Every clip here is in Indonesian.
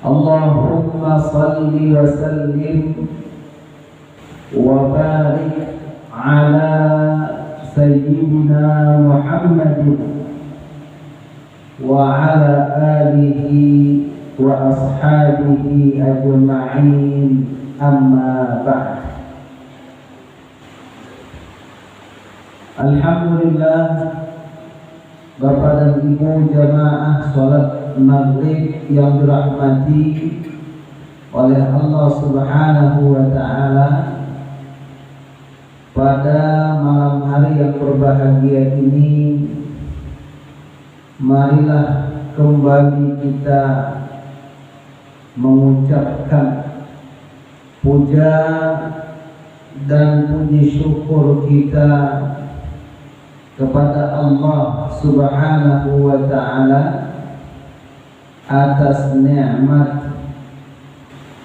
Allahumma salli wa sallim wa barik ala sayyidina Muhammadin wa ala alihi wa ashabihi ajma'in, amma ba'd. Alhamdulillah, Bapak dan Ibu jamaah salat maghrib yang dirahmati oleh Allah Subhanahu wa ta'ala, pada malam hari yang berbahagia ini, marilah kembali kita mengucapkan puja dan puji syukur kita kepada Allah Subhanahu wa ta'ala atas nikmat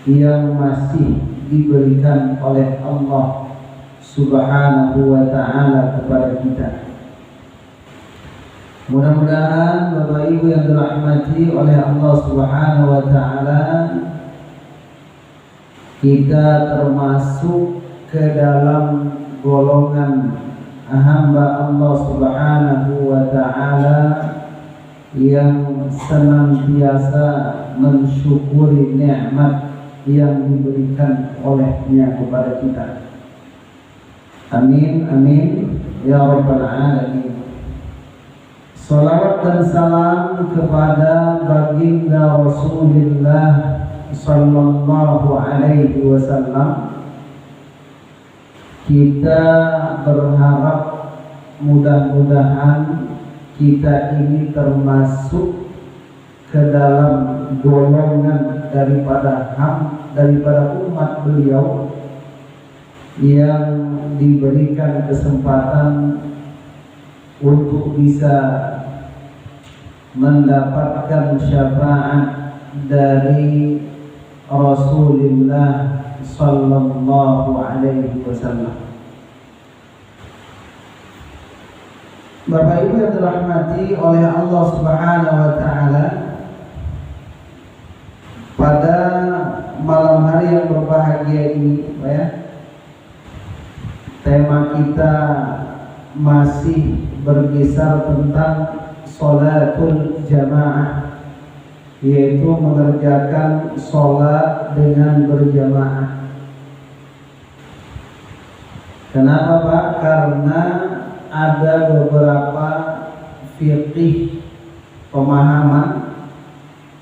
yang masih diberikan oleh Allah Subhanahu wa ta'ala kepada kita. Mudah-mudahan Bapak Ibu yang dirahmati oleh Allah Subhanahu wa ta'ala, kita termasuk ke dalam golongan hamba Allah Subhanahu wa ta'ala yang senantiasa mensyukuri nikmat yang diberikan olehnya kepada kita. Amin, amin, ya rabbal alamin. Salawat dan salam kepada baginda Rasulullah sallallahu alaihi wasallam. Kita berharap mudah-mudahan kita ini termasuk ke dalam golongan daripada umat beliau yang diberikan kesempatan untuk bisa mendapatkan syafaat dari Rasulullah sallallahu alaihi wasallam. Bapak Ibu yang dirahmati oleh Allah Subhanahu wa ta'ala, pada malam hari yang berbahagia ini, tema kita masih berkisar tentang sholatul jamaah, yaitu mengerjakan sholat dengan berjamaah. Kenapa Pak? Karena ada beberapa fiqih pemahaman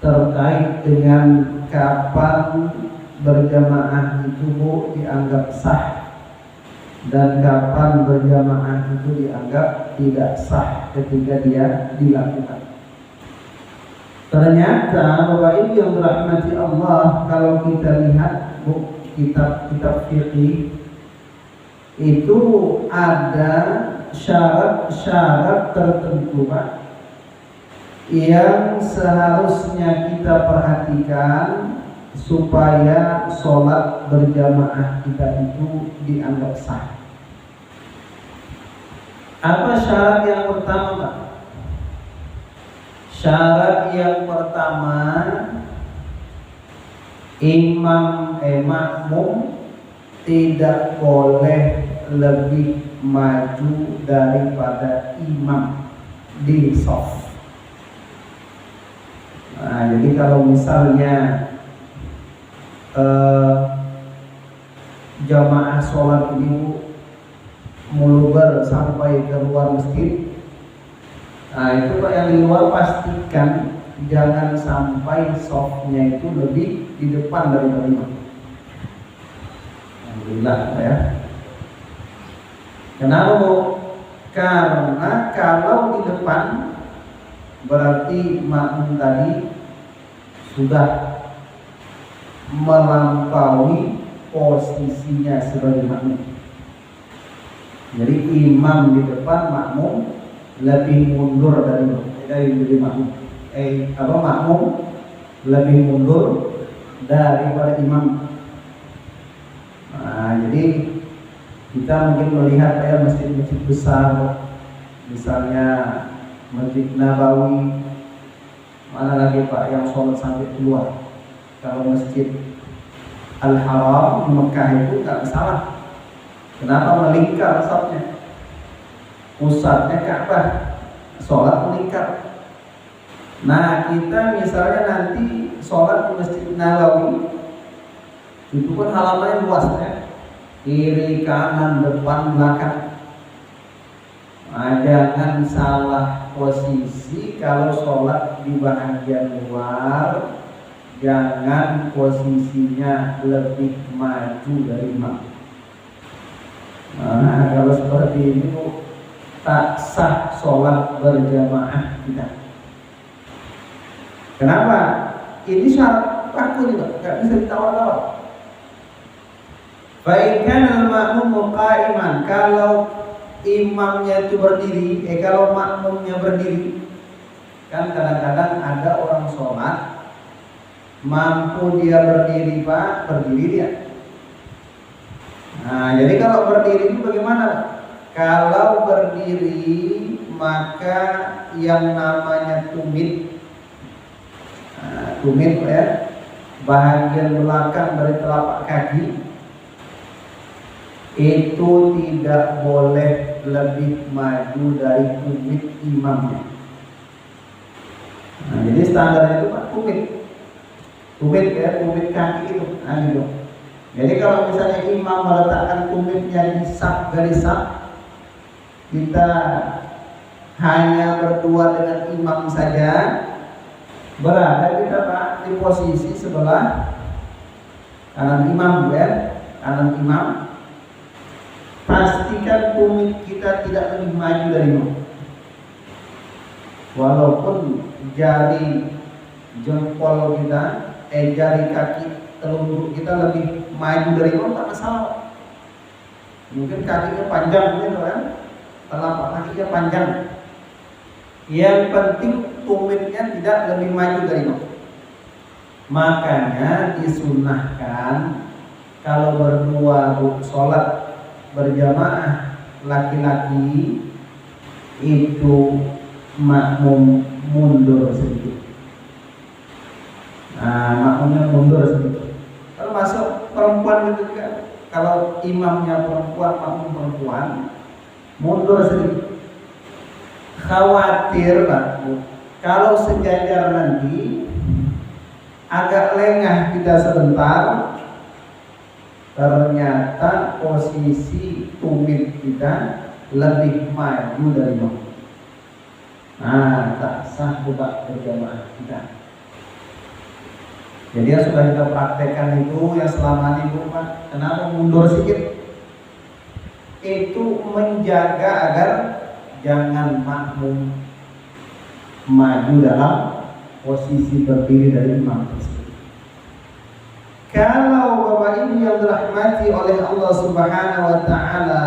terkait dengan kapan berjamaah itu dianggap sah dan kapan berjamaah itu dianggap tidak sah ketika dia dilakukan. Ternyata Bapak Ibu yang dirahmati Allah, kalau kita lihat kitab-kitab fikih itu ada syarat-syarat tertentu Pak, yang seharusnya kita perhatikan supaya sholat berjamaah kita itu dianggap sah. Apa syarat yang pertama Pak? Syarat yang pertama, makmum tidak boleh lebih maju daripada imam di shaf. Nah, jadi kalau misalnya jamaah sholat ini mulubar sampai keluar masjid, nah itu Pak yang di luar pastikan jangan sampai shafnya itu lebih di depan daripada imam. Alhamdulillah ya. Kenapa Bu? Karena kalau di depan berarti makmum tadi sudah melampaui posisinya sebagai makmum. Jadi imam di depan, makmum lebih mundur dari makmum. Makmum lebih mundur daripada imam. Nah, jadi kita mungkin melihat masjid-masjid besar, misalnya Masjid Nabawi, mana lagi Pak yang sholat sampai keluar. Kalau masjid Al-Haram di Mekah itu nggak salah. Kenapa melingkar safnya? Pusatnya Ka'bah, sholat melingkar. Nah kita misalnya nanti sholat di Masjid Nabawi, itu kan halamannya luas ya, kiri, kanan, depan, belakang. Nah, jangan salah posisi kalau sholat di bagian luar, jangan posisinya lebih maju dari imam. Nah, kalau seperti ini tak sah sholat berjamaah kita. Kenapa? Ini syarat baku nih Pak, nggak bisa ditawar-tawar. Baikkan al-ma'mum qa'iman, kalau imamnya itu berdiri, kalau makmumnya berdiri, kan kadang-kadang ada orang sholat mampu dia berdiri Pak, berdiri dia. Nah, jadi kalau berdiri itu bagaimana? Kalau berdiri maka yang namanya tumit, tumit ya, bahagian belakang dari telapak kaki itu tidak boleh lebih maju dari tumit imamnya. Nah, jadi standarnya itu Pak, tumit ya, tumit kaki itu. Nah, gitu. Jadi kalau misalnya imam meletakkan tumitnya di saf garis saf, kita hanya berdua dengan imam saja, berada kita Pak di posisi sebelah kanan imam ya, kanan imam. Pastikan tumit kita tidak lebih maju dari imam. Walaupun jari jempol kita, jari kaki telunjuk kita lebih maju dari imam, tak masalah. Mungkin kakinya panjang gitu kan, telapak kakinya panjang. Yang penting tumitnya tidak lebih maju dari imam. Makanya disunahkan kalau berdua sholat berjamaah laki-laki itu makmum mundur sedikit. Nah, makmumnya mundur sedikit. Kalau masuk perempuan itu juga, kalau imamnya perempuan, makmum perempuan mundur sedikit. Khawatir Pak, kalau sejajar nanti agak lengah kita sebentar, ternyata posisi tumit kita lebih maju dari imam. Nah, tak sah Pak berjamaah kita. Jadi yang sudah kita praktekkan itu, yang selama ini Pak, kenapa mundur sedikit? Itu menjaga agar jangan makmum maju dalam posisi berdiri dari imam tersebut. Kalau Bapak Ibu yang dirahmati oleh Allah Subhanahu wa taala,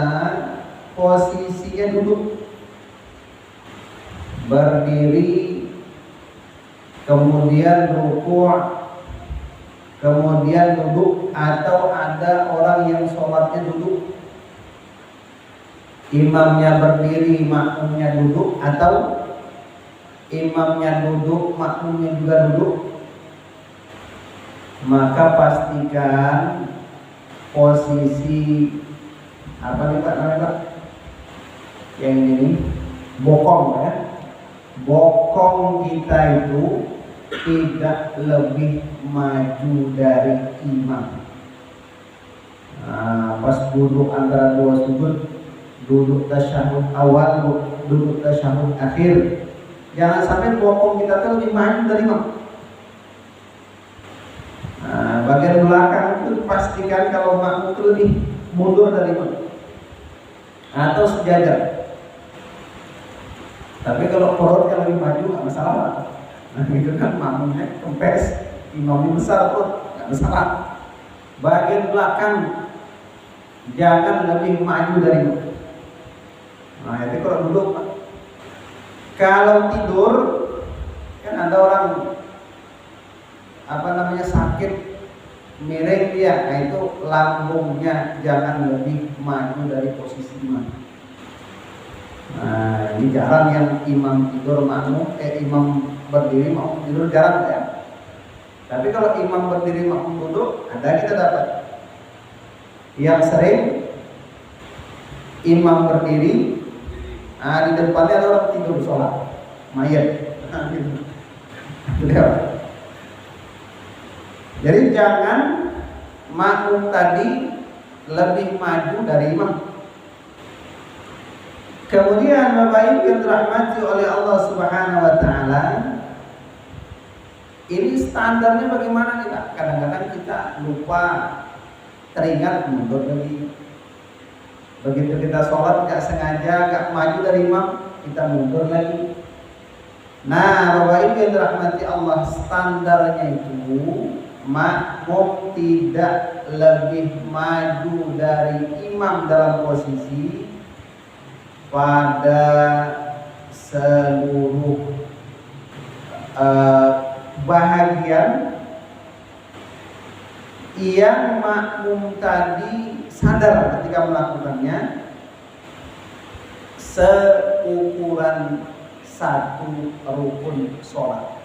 posisinya duduk, berdiri, kemudian rukuk, kemudian duduk, atau ada orang yang sholatnya duduk, imamnya berdiri, makmumnya duduk, atau imamnya duduk, makmumnya juga duduk, maka pastikan posisi apa nih Pak namanya Pak? Yang ini bokong ya. Bokong kita itu tidak lebih maju dari imam. Nah, pas duduk antara dua sujud, duduk tasyahud awal, duduk tasyahud akhir, jangan sampai bokong kita tuh lebih maju dari imam. Nah, bagian belakang itu pastikan kalau makmum itu lebih mundur dari imam atau sejajar. Tapi kalau perutnya lebih maju nggak masalah. Nah, itu kan makmumnya kempes, imamnya besar perut, nggak masalah. Bagian belakang jangan lebih maju dari imam. Nah, itu kalau duduk. Kalau tidur, kan ada orang sakit miring dia, nah itu lambungnya jangan lebih maju dari posisi imam. Nah, ini jarang yang imam tidur makmum, imam berdiri makmum tidur, jarang ya. Tapi kalau imam berdiri makmum duduk, ada kita dapat. Yang sering imam berdiri, di depannya ada orang tidur sholat, mayat. Jadi jangan makmum tadi lebih maju dari imam. Kemudian Bapak Ibu yang dirahmati oleh Allah Subhanahu wa taala, ini standarnya bagaimana nih Pak? Kadang-kadang kita lupa, teringat mundur lagi. Begitu kita sholat nggak sengaja nggak maju dari imam, kita mundur lagi. Nah, Bapak Ibu yang dirahmati Allah, standarnya itu makmum tidak lebih maju dari imam dalam posisi pada seluruh bahagian yang makmum tadi sadar ketika melakukannya, seukuran satu rukun sholat.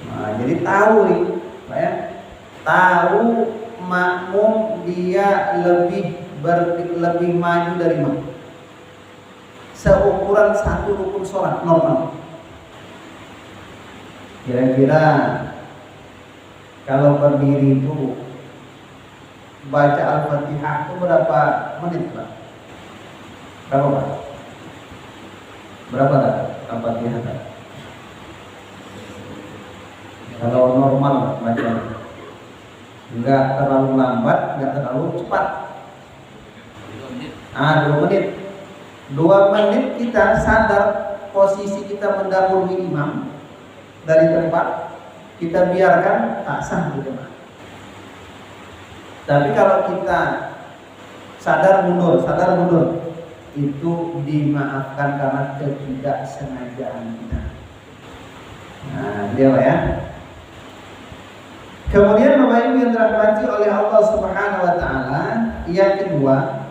Nah, jadi tahu nih, ya, tahu makmum dia lebih maju dari imam, seukuran satu rukun sholat normal. Kira-kira kalau berdiri itu baca Al-Fatihah itu berapa menit Pak? Berapa Pak? Berapa Pak Al-Fatihah Pak? Kalau normal bacanya, enggak terlalu lambat, enggak terlalu cepat. 2 menit. 2 menit kita sadar posisi kita mendahului imam dari tempat, kita biarkan tak sah gitu. Tapi kalau kita sadar mundur, itu dimaafkan karena ketidaksengajaan kita. Nah, dia Pak ya. Kemudian Bapak Ibu yang dirahmati oleh Allah Subhanahu wa taala, yang kedua,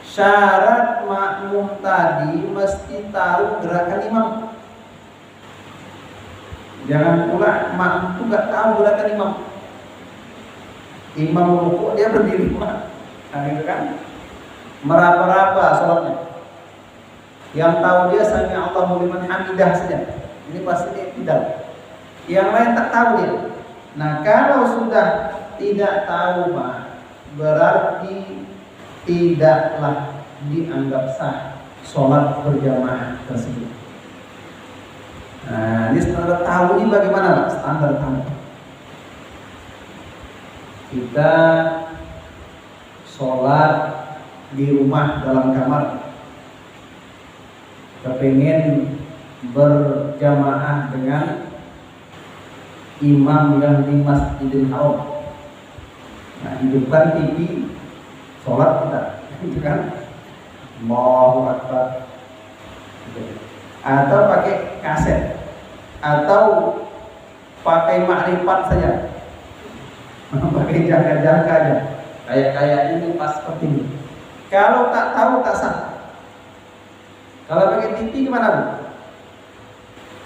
syarat makmum tadi mesti tahu gerakan imam. Jangan pula makmum itu nggak tahu gerakan imam. Imam rukuk dia berdiri Pak, gitu kan? Meraba-raba sholatnya. Yang tahu dia sami Allahu liman hamidah saja. Ini pasti dia tidak. Yang lain tak tahu dia. Nah, kalau sudah tidak tahu Pak, berarti tidaklah dianggap sah sholat berjamaah tersebut. Nah, ini standar tahu ini bagaimana Pak? Standar tahu. Kita sholat di rumah dalam kamar, kepingin berjamaah dengan imam yang di Masjidil Haram. Nah, hidupkan TV, sholat kita, gitu kan? Allahu Akbar. Atau pakai kaset, atau pakai makrifat saja, pakai jaga-jaga aja, kayak ini pas seperti ini. Kalau tak tahu tak sah. Kalau pakai TV gimana Bu?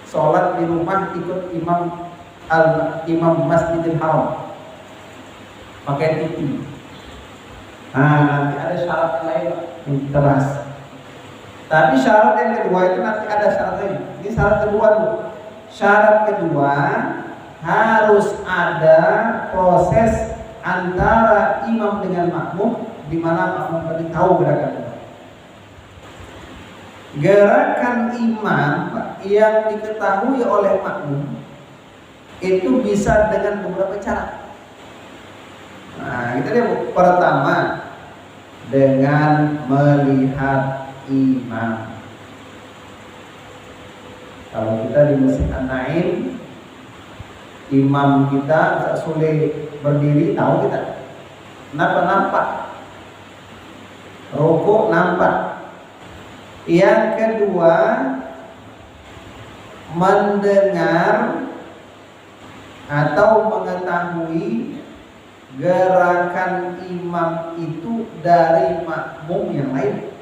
Sholat di rumah ikut imam Masjidil Haram, pakai TV. Nah, nanti ada syarat lain yang kita bahas. Tapi syarat yang kedua itu nanti ada syarat lain. Ini syarat kedua dulu. Syarat kedua, harus ada proses antara imam dengan makmum, di mana makmum tadi tahu gerakan. Gerakan imam yang diketahui oleh makmum itu bisa dengan beberapa cara. Nah, kita lihat pertama, dengan melihat imam. Kalau kita di Masjid An-Naim, imam kita sulit berdiri, tahu kita. Kenapa? Nampak. Rukuk nampak. Yang kedua, mendengar atau mengetahui gerakan imam itu dari makmum yang lain.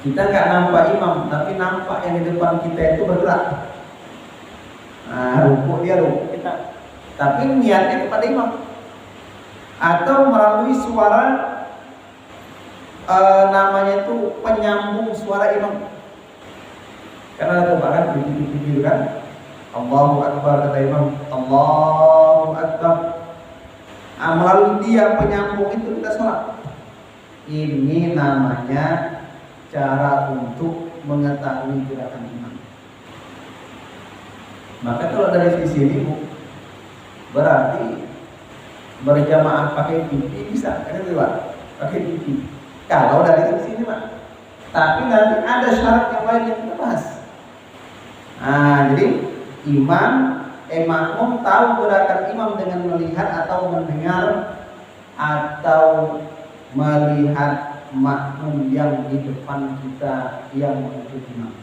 Kita nggak nampak imam, tapi nampak yang di depan kita itu bergerak. Nah, rukuk dia rukuk kita, tapi niatnya kepada imam. Atau melalui suara namanya itu penyambung suara imam. Karena ada bahkan di video kan, Allahu Akbar kata imam, Allahu Akbar. Nah, melalui dia penyambung itu kita sholat. Ini namanya cara untuk mengetahui gerakan imam. Maka kalau dari sisi ini Bu, berarti berjamaah pakai TV bisa, kan itu Pak? Pakai TV. Kalau dari sisi ini Pak. Tapi nanti ada syarat yang lain yang kita bahas. Nah, jadi makmum tahu gerakan imam dengan melihat atau mendengar atau melihat makmum yang di depan kita yang mengikuti imam.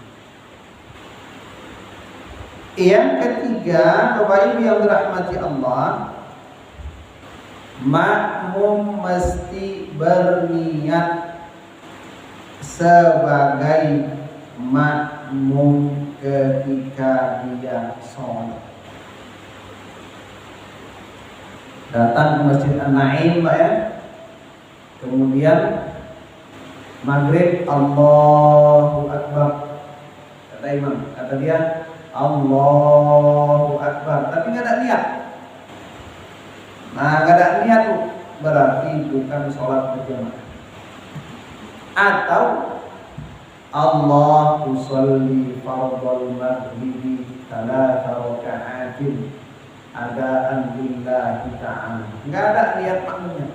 Yang ketiga, Bapak Ibu yang dirahmati Allah, makmum mesti berniat sebagai makmum ketika dia sholat. Datang ke Masjid An-Naim Pak ya, kemudian maghrib Allahu Akbar, kata imam, kata dia Allahu Akbar, tapi nggak ada niat. Nah, nggak ada niat tuh, berarti bukan sholat berjamaah. Atau Allahu sholli fardhal maghribi 3 raka'atin adaan lillahi ta'ala. Nggak ada niat makmumnya,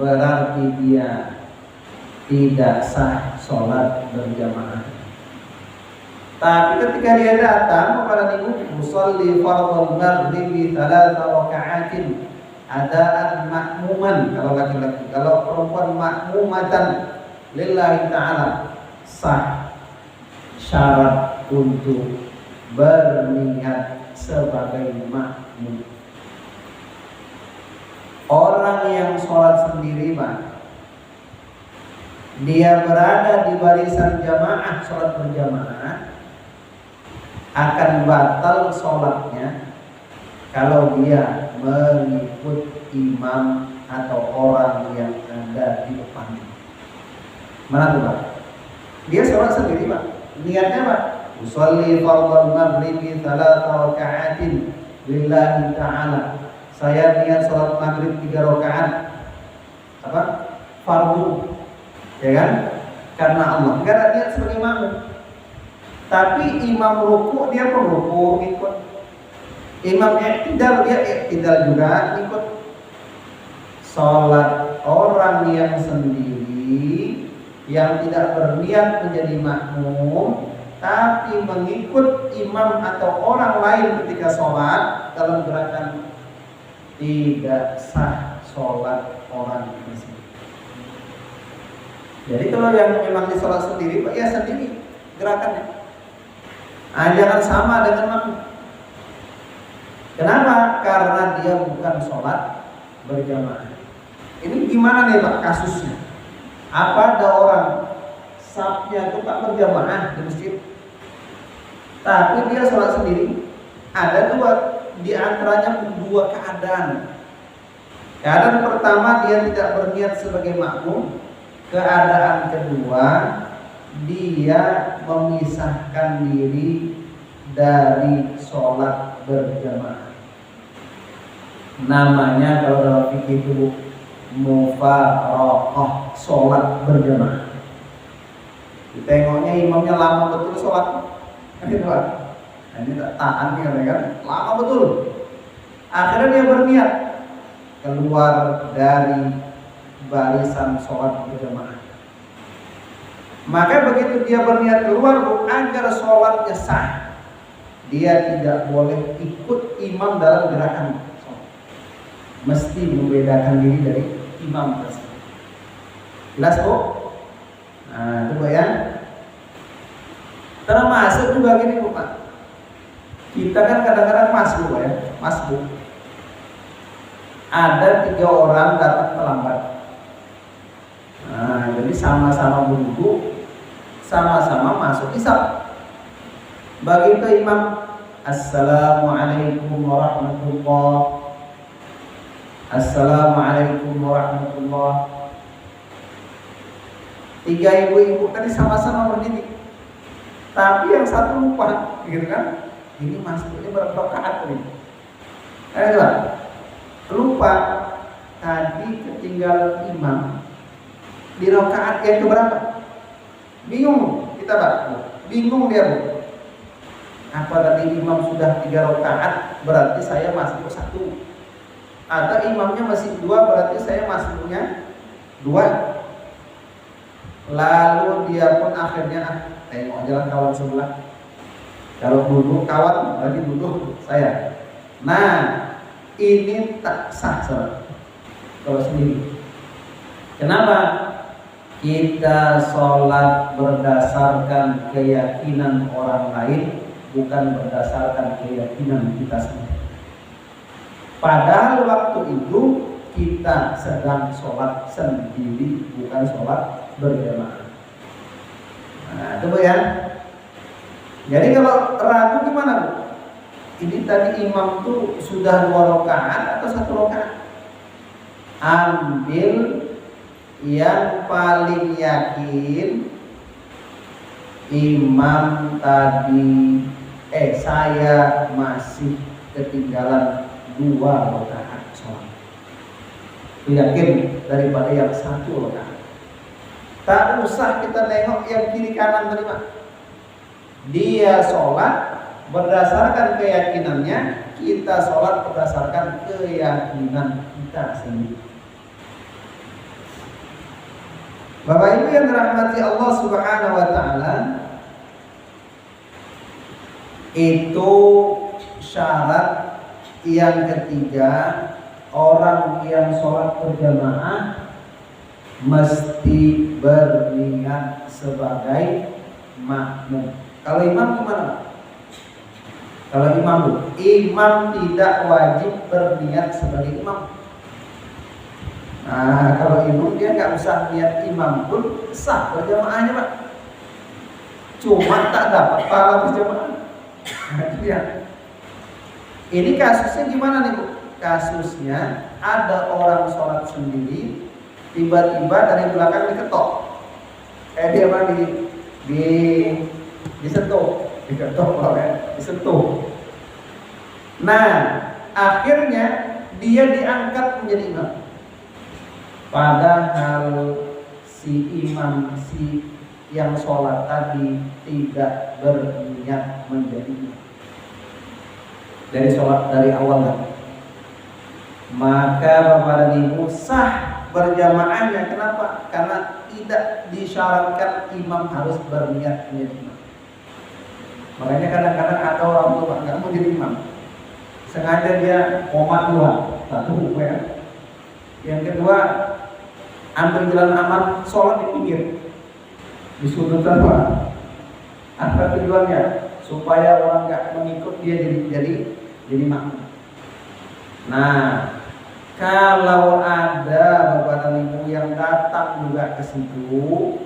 berarti dia tidak sah sholat berjamaah. Tapi ketika dia datang kepada ibu, musalli fardhal maghribi 3 raka'atin adaan makmuman, kalau laki-laki, kalau perempuan makmumatan lillahi ta'ala, sah syarat untuk berniat sebagai makmum. Orang yang sholat sendiri Pak, dia berada di barisan jamaah sholat berjamaah, akan batal sholatnya kalau dia mengikut imam atau orang yang ada di depannya. Mana tuh Pak? Dia sholat sendiri Pak, niatnya Pak, usolli fardhal maghribi 3 raka'atin lillahi ta'ala. Saya niat sholat maghrib 3 rakaat, apa? Fardu, ya kan? Karena Allah. Enggak ada niat sebagai makmum. Tapi imam ruku dia pun ruku ikut. Imam i'tidal dia i'tidal juga ikut. Sholat orang yang sendiri yang tidak berniat menjadi makmum tapi mengikut imam atau orang lain ketika sholat dalam gerakan, tidak sah sholat orang tersebut. Jadi kalau yang memang di sholat sendiri, Pak, ya sendiri gerakannya. Nah, jangan sama dengan makmum. Kenapa? Karena dia bukan sholat berjamaah. Ini gimana nih Pak kasusnya? Apa ada orang safnya itu Pak berjamaah di masjid, tapi dia sholat sendiri? Ada di antaranya dua keadaan. Keadaan pertama, dia tidak berniat sebagai makmum. Keadaan kedua, dia memisahkan diri dari sholat berjamaah. Namanya kalau dalam fikih itu mufaraqah, sholat berjamaah. Ditengoknya imamnya lama betul sholat, kan itu Pak. Nah, ini tak tahan nih kan, lama betul. Akhirnya dia berniat keluar dari barisan sholat berjamaah. Maka begitu dia berniat keluar agar sholatnya sah, dia tidak boleh ikut imam dalam gerakan sholat. Mesti membedakan diri dari imam tersebut. Jelas kok? Nah, coba ya. Termasuk juga gini Bu Pak. Kita kan kadang-kadang masbuk ya, masbuk. Ada 3 orang datang terlambat. Nah, jadi sama-sama duduk sama-sama masuk hisab. Begitu imam, Assalamualaikum warahmatullah, Assalamualaikum warahmatullah. Tiga ibu-ibu tadi sama-sama berdiri, tapi yang satu lupa, gitu kan? Ini masuknya berapa rakaat nih? Coba, lupa tadi ketinggalan imam di rakaat yang keberapa? Bingung kita Pak, bingung dia Bu. Apa tadi imam sudah 3 rakaat, berarti saya masuk 1. Atau imamnya masih 2, berarti saya masuknya 2. Lalu dia pun akhirnya tengok jalan kawan sebelah. Kalau duduk kawan, berarti duduk saya. Nah, ini tak sah saudara. Kalau sendiri. Kenapa? Kita sholat berdasarkan keyakinan orang lain, bukan berdasarkan keyakinan kita sendiri. Padahal waktu itu kita sedang sholat sendiri, bukan sholat berjamaah. Nah, coba ya. Jadi kalau ragu gimana Bu? Ini tadi imam tuh sudah 2 rakaat atau 1 rakaat? Ambil yang paling yakin imam tadi saya masih ketinggalan 2 rakaat sholat. Yakin daripada yang 1 rakaat. Tak usah kita nengok yang kiri kanan terima. Dia sholat berdasarkan keyakinannya, kita sholat berdasarkan keyakinan kita sendiri. Bapak Ibu yang dirahmati Allah Subhanahu wa taala, itu syarat yang ketiga, orang yang sholat berjamaah mesti berniat sebagai makmum. Kalau imam gimana? Kalau imam tidak wajib berniat sebagai imam. Nah, kalau imam dia nggak usah niat imam pun sah berjamaahnya Pak. Cuma tak dapat pahala berjamaah. Ini kasusnya gimana nih Bu? Kasusnya ada orang sholat sendiri, tiba-tiba dari belakang diketok. Dia apa disentuh, disentuh. Nah, akhirnya dia diangkat menjadi imam. Padahal si imam yang sholat tadi tidak berniat menjadi imam. Dari sholat dari awal kan. Maka Bapak dan Ibu sah berjamaahnya. Kenapa? Karena tidak disyaratkan imam harus berniat menjadi imam. Makanya kadang-kadang ada orang tua nggak mau jadi imam, sengaja dia qomat duluan, satu ya. Yang kedua, ambil jalan aman, sholat di pinggir, di sudut tanpa. Apa tujuannya? Supaya orang nggak mengikut dia jadi makmum. Nah, kalau ada Bapak dan Ibu yang datang juga ke situ,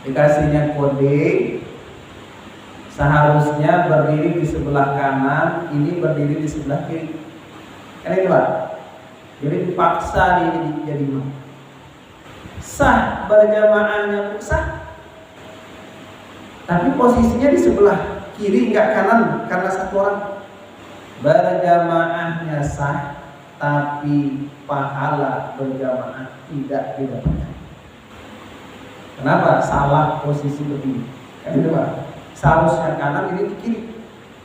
dikasihnya kode, seharusnya berdiri di sebelah kanan, ini berdiri di sebelah kiri. Kan itu Pak? Jadi dipaksa jadi imam. Sah berjamaahnya sah. Tapi posisinya di sebelah kiri enggak kanan karena satu orang. Berjamaahnya sah, tapi pahala berjamaah tidak didapatkan. Kenapa? Salah posisi berdiri. Kan itu Pak? Seharusnya kanan, ini di kiri.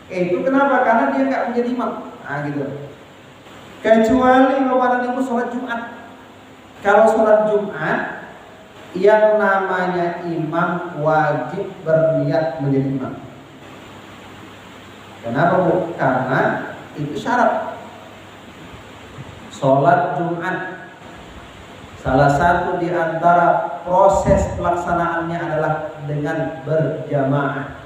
Itu kenapa? Karena dia nggak menjadi imam. Nah gitu. Kecuali Bapak dan Ibu sholat Jumat. Kalau sholat Jumat, yang namanya imam wajib berniat menjadi imam. Kenapa Bu? Karena itu syarat. Sholat Jumat, salah satu di antara proses pelaksanaannya adalah dengan berjamaah.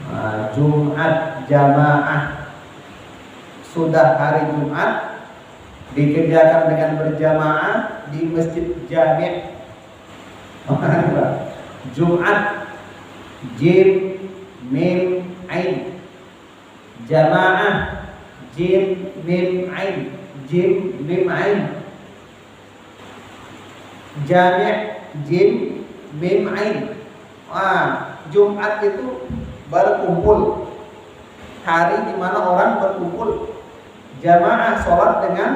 Nah, Jumat jamaah. Sudah hari Jumat dikerjakan dengan berjamaah di Masjid Jami'. Jumat, jim, mim, ain. Jamaah, jim, mim, ain. Jim, mim, ain. Jami', jim, mim, ain. Jumat itu berkumpul, hari di mana orang berkumpul. Jamaah, sholat dengan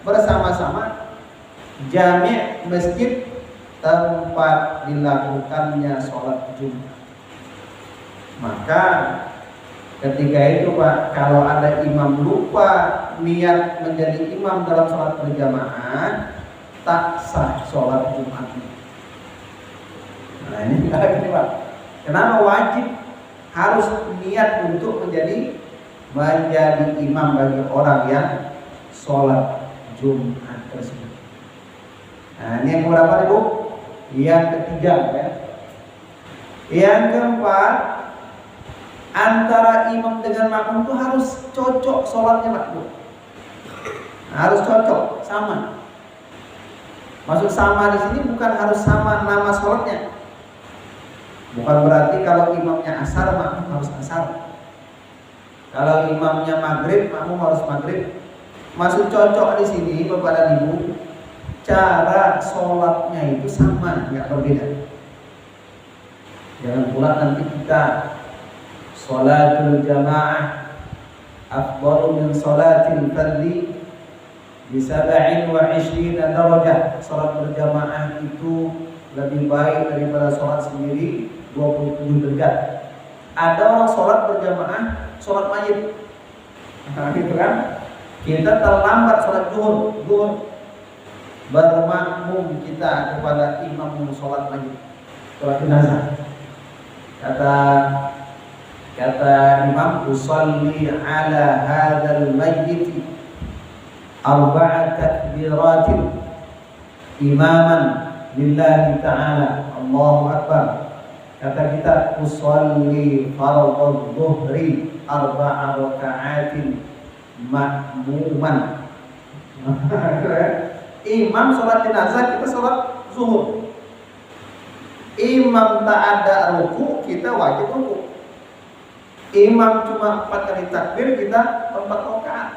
bersama-sama. Jami', masjid, tempat dilakukannya sholat Jumat. Maka ketika itu Pak, kalau ada imam lupa niat menjadi imam dalam sholat berjamaah, tak sah sholat Jumatnya. Nah ini Pak, kenapa wajib harus niat untuk menjadi imam bagi orang yang sholat Jumat tersebut. Nah ini yang berapa Ibu? Yang ketiga ya. Yang keempat, antara imam dengan makmum itu harus cocok sholatnya Pak Bu. Harus cocok, sama. Maksud sama di sini bukan harus sama nama sholatnya. Bukan berarti kalau imamnya asar, makmum harus asar. Kalau imamnya maghrib, makmum harus maghrib. Maksud cocok di sini Bapak dan Ibu, cara sholatnya itu sama, nggak berbeda. Jangan pula nanti kita sholatul jamaah afdalu min sholatil fardhi bi 27 darajah. Sholat berjamaah itu lebih baik daripada sholat sendiri 27 derajat. Ada orang sholat berjamaah, sholat mayit. Nah, gitu kan? Kita terlambat sholat zuhur, bermakmum kita kepada imam sholat mayit, sholat jenazah. Kata imam, usalli ala hadzal mayyit arba'a takbiratin imaman lillahi ta'ala, Allahu akbar. Kata kita, usalli fardhu dhuhri arba'a raka'atin ma'muman. Imam sholat jenazah, kita sholat zuhur. Imam tak ada ruku, kita wajib ruku. Imam cuma 4 kali takbir, kita 4 rakaat.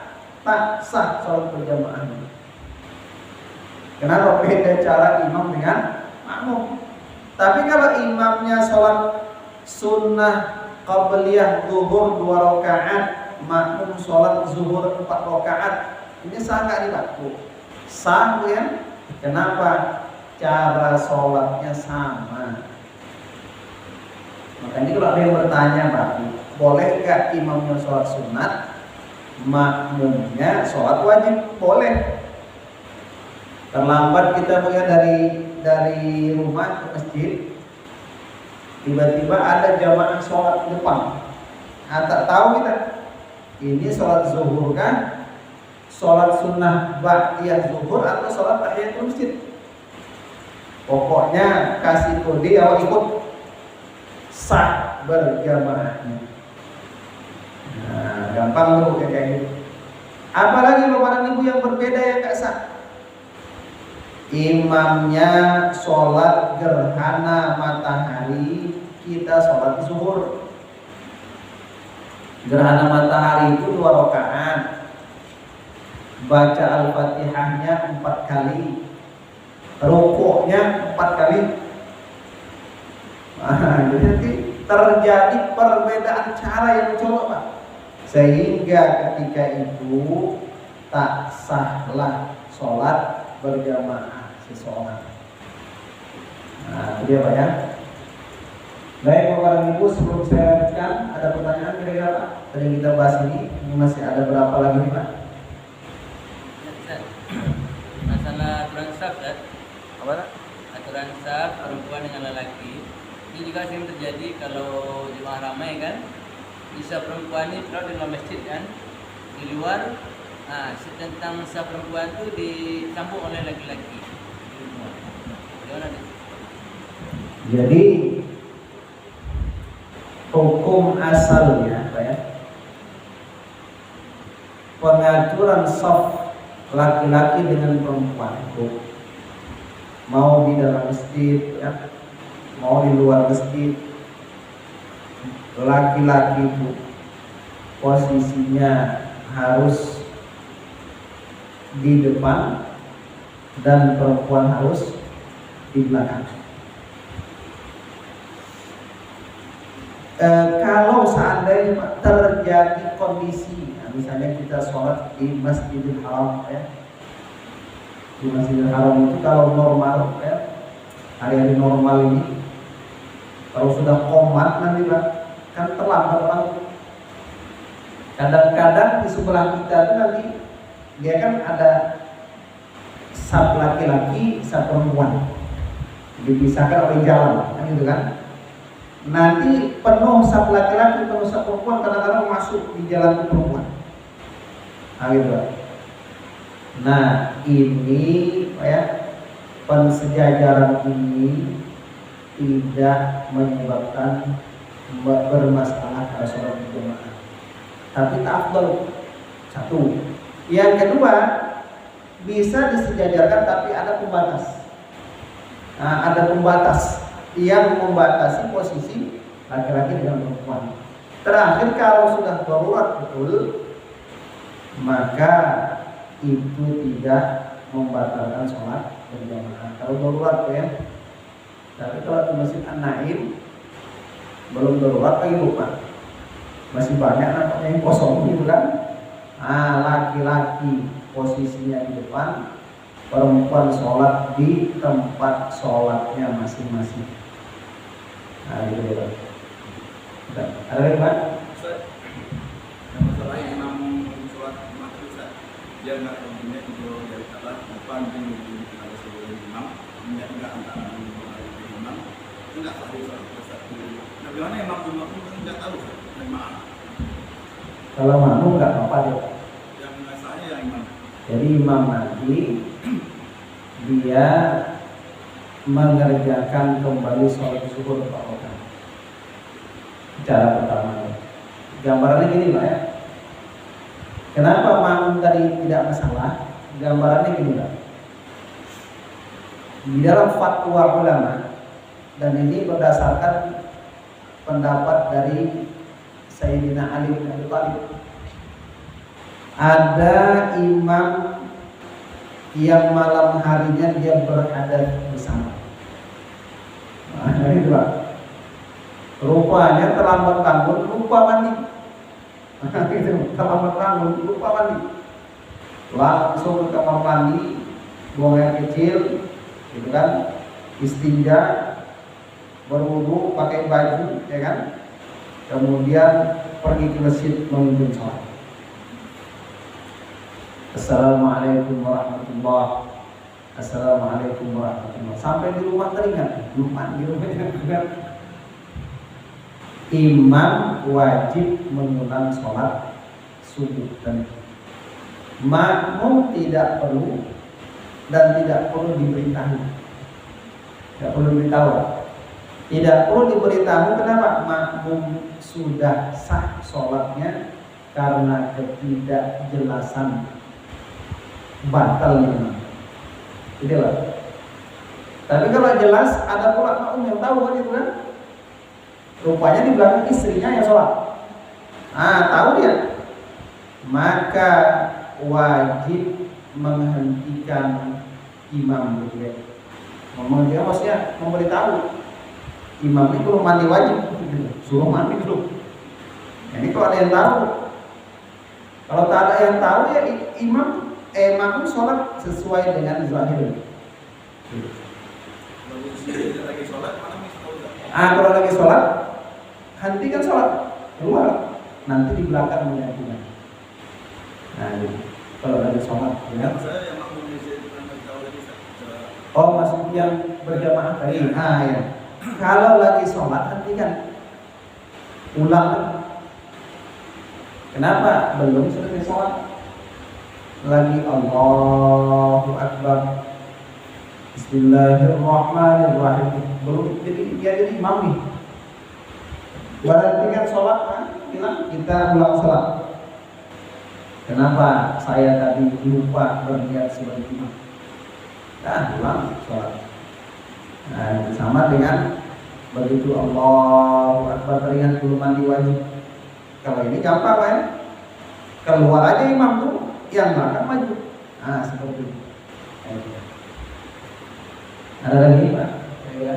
Tak sah sholat berjamaah. Kenapa beda cara imam dengan makmum? Tapi kalau imamnya sholat sunnah qabliyah zuhur 2 rakaat, makmum sholat zuhur 4 rakaat, ini sah nggak nih Pak? Sah ya? Kenapa? Cara sholatnya sama. Makanya kalau ada yang bertanya Pak, boleh nggak imamnya sholat sunat, makmumnya sholat wajib? Boleh. Terlambat kita melihat dari rumah ke masjid, tiba-tiba ada jamaah sholat di depan. Tak tahu kita ini sholat zuhur kan, sholat sunnah ba'diyah zuhur atau sholat tahiyatul masjid. Pokoknya kasih kode awal ikut, sah berjamaahnya. Nah, gampang tuh kayak gitu. Apalagi Bapak dan Ibu yang berbeda yang gak sah. Imamnya sholat gerhana matahari, kita sholat zuhur. Gerhana matahari itu 2 rakaat. Baca Al-Fatihahnya 4 kali, rukuknya 4 kali. Jadi terjadi perbedaan cara yang mencolok Pak. Sehingga ketika itu tak sahlah sholat berjamaah seseorang. Nah, itu dia Pak ya. Baik Bapak dan Ibu, sebelum saya lanjutkan, ada pertanyaan kira-kira Pak? Tadi kita bahas ini masih ada berapa lagi nih Pak? Masalah aturan saf kan? Apa Pak? Aturan saf perempuan dengan lelaki ini juga sering terjadi kalau jemaah ramai kan. Bisa perempuan ini kalau di dalam masjid kan, di luar tentang saf perempuan itu disambung oleh laki-laki. Gimana nih? Jadi hukum asalnya Pak ya, pengaturan saf laki-laki dengan perempuan itu mau di dalam masjid ya, mau di luar masjid, laki-laki itu posisinya harus di depan dan perempuan harus di belakang. Kalau seandainya terjadi kondisi, misalnya kita sholat di Masjidil Haram, ya, di Masjidil Haram itu kalau normal, ya, hari-hari normal ini, kalau sudah qomat nanti Pak, kan terlambat orang. Kadang-kadang di sebelah kita itu nanti dia kan ada saf laki-laki, saf perempuan, dipisahkan oleh jalan, kan gitu kan? Nanti penuh saf laki-laki, penuh saf perempuan, kadang-kadang masuk di jalan perempuan. Nah, gitu Pak. Nah, ini ya, pensejajaran ini tidak menyebabkan bermasalah kalau sholat berjamaah, tapi afdal. Satu. Yang kedua, bisa disejajarkan tapi ada pembatas. Nah, ada pembatas yang membatasi posisi laki-laki dengan perempuan. Terakhir, kalau sudah darurat betul, maka itu tidak membatalkan sholat berjamaah. Kalau darurat ya. Tapi kalau di Masjid An-Naim belum darurat lagi lupa. Masih banyak nampaknya yang kosong gitu kan. Nah, laki-laki posisinya di depan, perempuan sholat di tempat sholatnya masing-masing. Nah, gitu ya Pak. Ada lagi Pak? Masalah imam sholat maghrib Ustaz, dia nggak kemudian itu dari salah depan dan ada sebelum imam, kemudian nggak antara imam, itu nggak sahih sholat Ustaz. Nah, bagaimana imam pun nggak tahu Ustaz, dan maaf. Kalau makmum nggak apa-apa dia. Yang nggak sahih yang imam. Jadi imam nanti dia mengerjakan kembali sholat zuhur rakaat. Cara pertama. Gambarannya gini Pak ya. Kenapa makmum tadi tidak masalah? Gambarannya gini Pak. Di dalam fatwa ulama, dan ini berdasarkan pendapat dari Sayyidina Ali bin Abi Thalib, ada imam yang malam harinya dia berhadas bersama. Nah, itu Pak. Rupanya terlambat bangun, lupa mandi. Gitu, terlambat bangun, lupa mandi. Langsung ke kamar mandi, buang air kecil, gitu kan, istinja, berwudu, pakai baju, ya kan, kemudian pergi ke masjid memimpin sholat. Assalamualaikum warahmatullahi wabarakatuh. Assalamualaikum warahmatullahi wabarakatuh. Sampai di rumah teringat, lupa di rumah. Imam wajib mengulang sholat subuh dan makmum tidak perlu dan tidak perlu diberitahu. Tidak perlu diberitahu. Tidak perlu diberitahu. Kenapa? Makmum sudah sah sholatnya karena ketidakjelasan batalnya. Itulah. Tapi kalau jelas, ada pula makmum yang tahu kan itu kan. Rupanya di belakang istrinya yang sholat. Tahu dia. Maka wajib menghentikan imam gitu ya. Ngomong dia maksudnya memberitahu imam ini belum mandi wajib gitu. Suruh mandi dulu. Ini kalau ada yang tahu. Kalau tak ada yang tahu ya makmum sholat sesuai dengan zahir. Kalau lagi sholat, mana mesti tahu tak? Kalau lagi sholat, hentikan sholat, keluar, nanti di belakang menggantikan. Nah, gitu. Kalau lagi sholat, ya. Saya yang makmum di sini pernah tahu lagi Ustaz. Oh, maksud yang berjamaah tadi. Ya. Kalau lagi sholat, hentikan, ulang. Kenapa? Belum selesai sholat. Lagi Allahu Akbar, Bismillahirrahmanirrahim. Belum jadi imam nih. Berarti kan sholat kan? Kita ulang sholat. Kenapa saya tadi lupa berniat sebagai imam? Ulang sholat. Nah, sama dengan Begitu Allahu Akbar teringat belum mandi wajib. Kalau ini gampang kan? Keluar aja imam tuh, yang belakang maju. Nah seperti itu. Ada lagi Pak? Ya.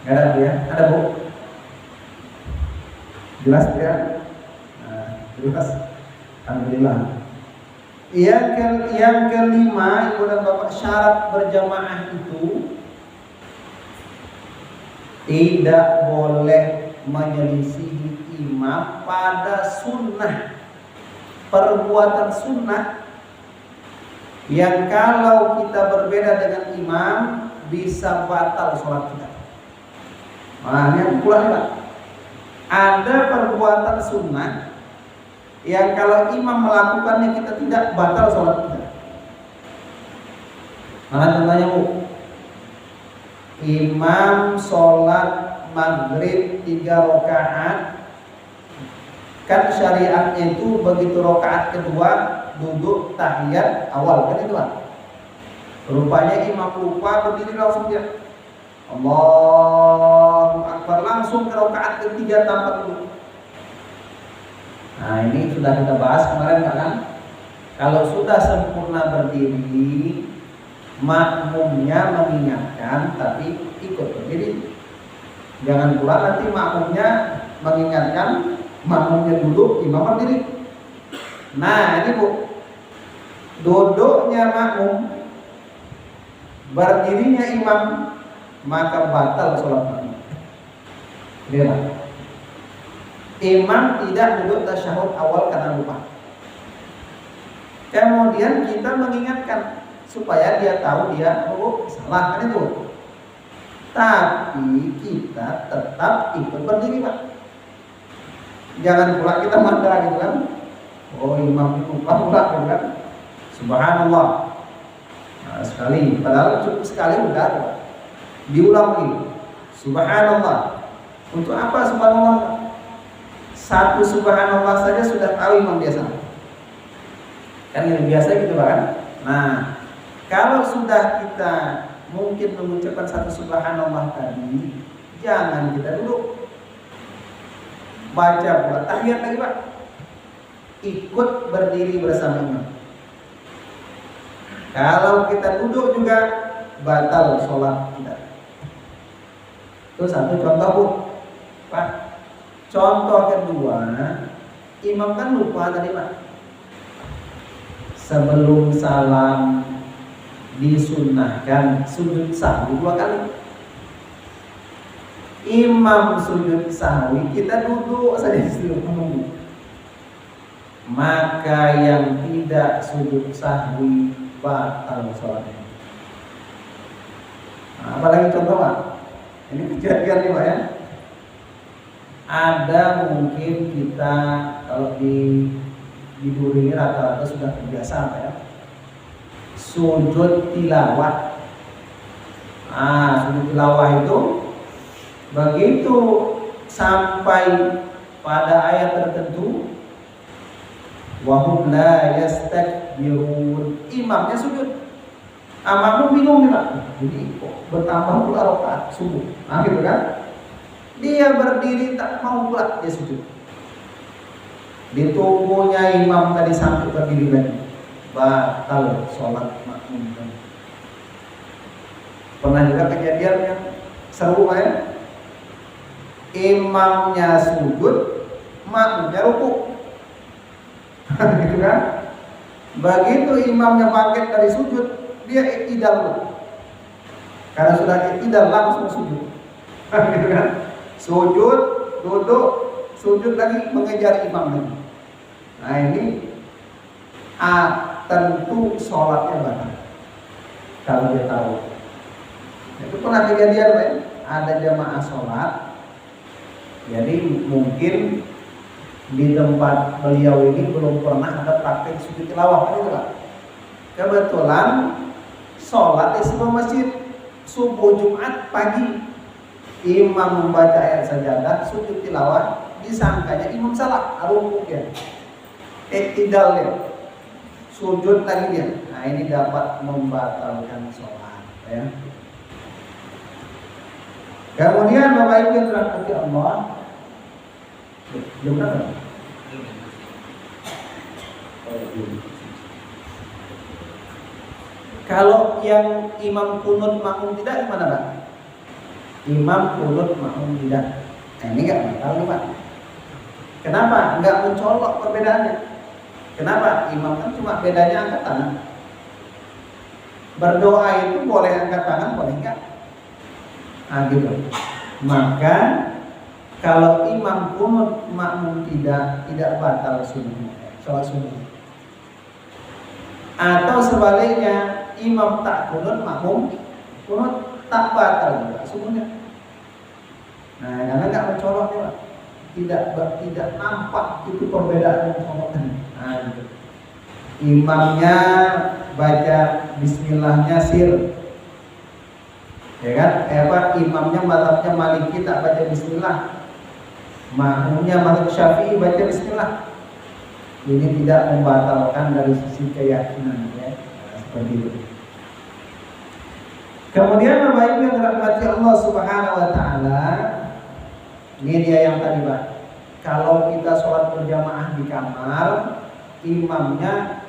Nggak ada ya? Ada Bu? Jelas ya? Nah, jelas. Alhamdulillah. Yang kelima, Ibu dan Bapak, syarat berjamaah itu tidak boleh menyelisihi imam pada sunnah, perbuatan sunnah yang kalau kita berbeda dengan imam bisa batal sholat kita. Nah, ini pula Pak. Ada perbuatan sunnah yang kalau imam melakukannya kita tidak, batal sholat kita. Mana contohnya Bu? Imam sholat maghrib 3 rakaat, kan syariatnya itu begitu rakaat kedua duduk tahiyat awal, kan itu Pak. Rupanya imam lupa, berdiri langsung dia Allahu Akbar, langsung ke rakaat ketiga tanpa duduk. Nah ini sudah kita bahas kemarin kan, kalau sudah sempurna berdiri, makmumnya mengingatkan tapi ikut berdiri. Jangan pula nanti makmumnya mengingatkan, makmumnya duduk, imam berdiri. Nah ini Bu, duduknya makmum, berdirinya imam, maka batal sholat makmum. Lihat, imam tidak duduk tasyahud awal karena lupa. Kemudian kita mengingatkan supaya dia tahu dia salah, kan itu. Tapi kita tetap ikut berdiri Pak. Jangan pula kita mandra gitu kan. Oh imam itu lupa pula gitu kan. Subhanallah. Nah, sekali, padahal cukup sekali udah Pak. Diulang lagi. Subhanallah. Untuk apa subhanallah? Satu subhanallah saja sudah tahu imam biasa. Kan yang biasa gitu kan. Nah, kalau sudah kita mungkin mengucapkan satu subhanallah tadi, jangan kita duduk. Baca pula tahiyat lagi Pak. Ikut berdiri bersama imam. Kalau kita duduk juga batal sholat kita. Itu satu contoh Bu. Pak. Contoh kedua, imam kan lupa tadi Pak. Sebelum salam disunnahkan sujud sahwi 2 kali. Imam sujud sahwi, kita duduk saja di situ menunggu. Maka yang tidak sujud sahwi batal sholatnya. Nah, apalagi contoh Pak? Ini kejadian nih Pak ya. Ada mungkin kita kalau di dulu ini rata-rata sudah terbiasa Pak ya. Sujud tilawah. Sujud tilawah itu begitu sampai pada ayat tertentu, wahum la yastakbirun, imamnya sujud. Makmum bingung nih Pak. Jadi kok bertambah pula rakaat subuh. Nah gitu kan. Dia berdiri tak mau pula dia sujud. Ditunggunya imam tadi sampai berdiri lagi, batal sholat makmum. Pernah juga kejadian yang seru Pak ya. Imamnya sujud, makmumnya rukuk. Gitu kan? Begitu imamnya bangkit dari sujud, dia iktidal. Karena sudah iktidal langsung sujud. Gitu kan? Sujud, duduk, sujud lagi, mengejar imam lagi. Nah ini tentu sholatnya batal kalau dia tahu. Itu pernah kejadian Pak, ada jamaah sholat. Jadi mungkin di tempat beliau ini belum pernah ada praktek sujud tilawah, gitu Pak. Kebetulan sholat di sebuah masjid subuh Jumat pagi, imam membaca ayat sajadah, sujud tilawah, disangkanya imam salah, rukuk ya, iktidal ya, sujud lagi dia. Nah ini dapat membatalkan sholat ya. Kemudian Bapak Ibu yang dirahmati Allah, jam berapa? Kalau yang imam kunut makmum tidak gimana Pak? Imam kunut makmum tidak. Nah, ini nggak batal nih Pak. Kenapa? Nggak mencolok perbedaannya. Kenapa? Imam kan cuma bedanya angkat tangan. Berdoa itu boleh angkat tangan, boleh enggak? Nah gitu. Maka kalau imam kunut makmum tidak batal sunnah, sholat sunnah. Atau sebaliknya imam tak kunut makmum kunut tak batal juga sunnahnya. Nah karena nggak mencolok nih Pak. Tidak nampak itu perbedaan yang mencolok tadi. Nah gitu. Imamnya baca bismillahnya sir, ya kan? Imamnya mazhabnya Maliki tak baca bismillah, makmumnya mazhab Syafi'i baca bismillah. Ini tidak membatalkan dari sisi keyakinan, ya. Seperti itu. Kemudian Bapak Ibu yang dirahmati Allah Subhanahu wa taala, ini dia yang tadi Pak. Kalau kita sholat berjamaah di kamar, imamnya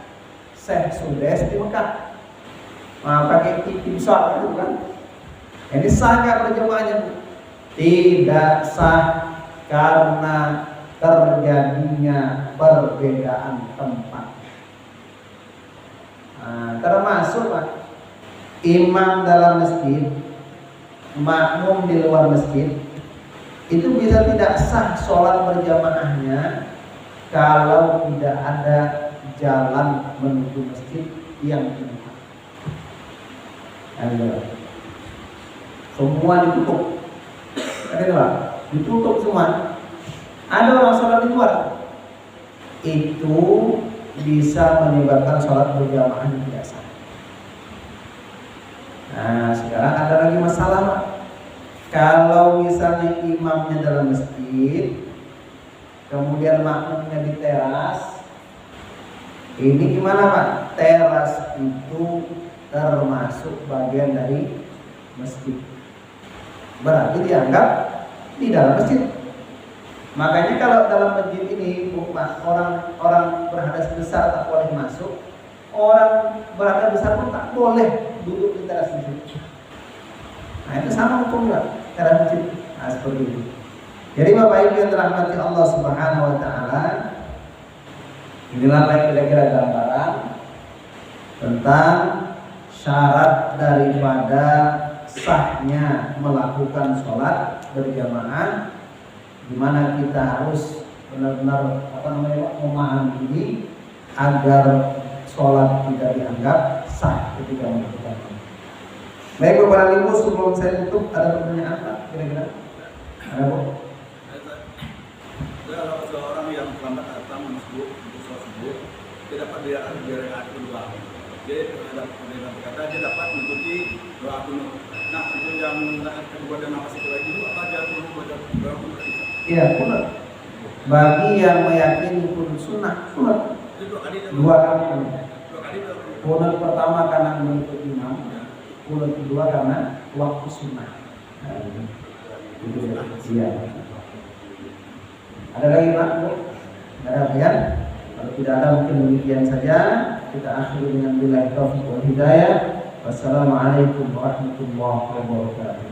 Syekh Sudes di Mekah. Pakai tim besar itu kan. Ini sah nggak berjamaahnya? Tidak sah karena terjadinya perbedaan tempat. Nah, termasuk Pak, imam dalam masjid, makmum di luar masjid, itu bisa tidak sah sholat berjamaahnya kalau tidak ada jalan menuju masjid yang dibuka. Semua ditutup, ditutup semua. Ada orang sholat di luar, itu bisa menyebabkan sholat berjamaah yang tidak sah. Nah, sekarang ada lagi masalah Pak. Kalau misalnya imamnya dalam masjid, kemudian makmumnya di teras, ini gimana Pak? Teras itu termasuk bagian dari masjid, berarti dianggap di dalam masjid. Makanya kalau dalam masjid ini orang berhadas besar tak boleh masuk, orang berhadas besar pun tak boleh duduk di teras masjid. Nah itu sama hukumnya teras masjid. Nah seperti itu. Jadi Bapak Ibu yang dirahmati Allah Subhanahu wa taala, inilah baik kira-kira gambaran tentang syarat daripada sahnya melakukan sholat berjamaah, di mana kita harus benar-benar memahami ini agar sholat tidak dianggap sah ketika melakukan. Baik Bapak Ibu, sebelum saya tutup ada pertanyaan Pak kira-kira? Ada Bu? Kalau seorang yang terlambat datang masuk untuk sholat subuh, dia dapat di rakaat kedua. Dia berkata dia dapat mengikuti doa kunut. Nah itu yang rakaat kedua dan apa satu lagi itu apa dia perlu baca doa kunut? Iya kunut. Bagi yang meyakini kunut sunnah, kunut. Dua kali kunut. Kunut pertama karena mengikut imam, kunut kedua karena waktu sunnah. Nah, itu dia. Ada lagi Pak? Ada ya? Kalau tidak ada mungkin demikian saja. Kita akhiri dengan billahi taufiq wal hidayah. Wassalamualaikum warahmatullahi wabarakatuh.